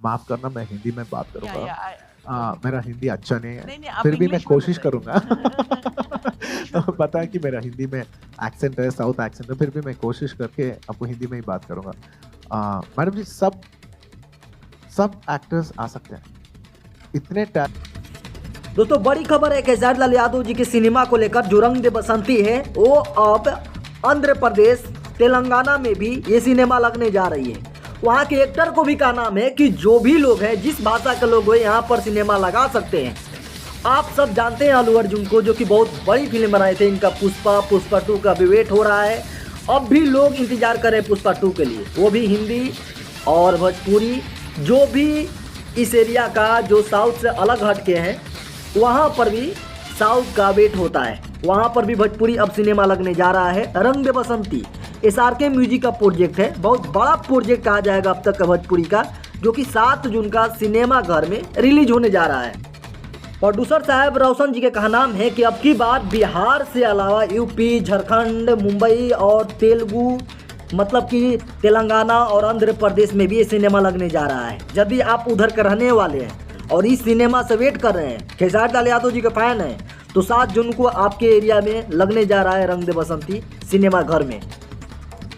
माफ करना, मैं हिंदी में बात या करूंगा। या मेरा हिंदी अच्छा नहीं है, नहीं आप फिर भी मैं इंग्लिश में कोशिश बताइए। करूंगा। इंग्लिश में तो बोलिए। पता है कि मेरा हिंदी में एक्सेंट है, साउथ एक्सेंट है, फिर भी मैं कोशिश करके आपको हिंदी में ही बात करूंगा। मैडम जी, सब सब एक्टर्स आ सकते हैं, इतने दोस्तों बड़ी खबर है खेसारी लाल यादव जी के सिनेमा को लेकर। जो रंग दे बसंती है वो अब आंध्र प्रदेश तेलंगाना में भी ये सिनेमा लगने जा रही है। वहाँ के एक्टर को भी का नाम है कि जो भी लोग हैं, जिस भाषा के लोग हो, यहाँ पर सिनेमा लगा सकते हैं। आप सब जानते हैं अल्लू अर्जुन को, जो कि बहुत बड़ी फिल्म बनाए थे। इनका पुष्पा 2 का भी वेट हो रहा है। अब भी लोग इंतजार कर रहे हैं पुष्पा 2 के लिए, वो भी हिंदी और भोजपुरी। जो भी इस एरिया का जो साउथ से अलग हटके हैं, वहाँ पर भी साउथ का वेट होता है। वहाँ पर भी भोजपुरी अब सिनेमा लगने जा रहा है। रंग दे बसंती SRK म्यूजिक का प्रोजेक्ट है, बहुत बड़ा प्रोजेक्ट कहा जाएगा अब तक का भोजपुरी का, जो कि 7 जून का सिनेमा घर में रिलीज होने जा रहा है। प्रोड्यूसर साहब रोशन जी के कहना है कि अब की बार बिहार से अलावा यूपी, झारखंड, मुंबई और तेलुगु, मतलब कि तेलंगाना और आंध्र प्रदेश में भी ये सिनेमा लगने जा रहा है। यदि आप उधर के रहने वाले हैं और इस सिनेमा से वेट कर रहे हैं, खेसारी लाल यादव जी के फैन हैं, तो 7 जून को आपके एरिया में लगने जा रहा है रंग दे बसंती सिनेमा घर में।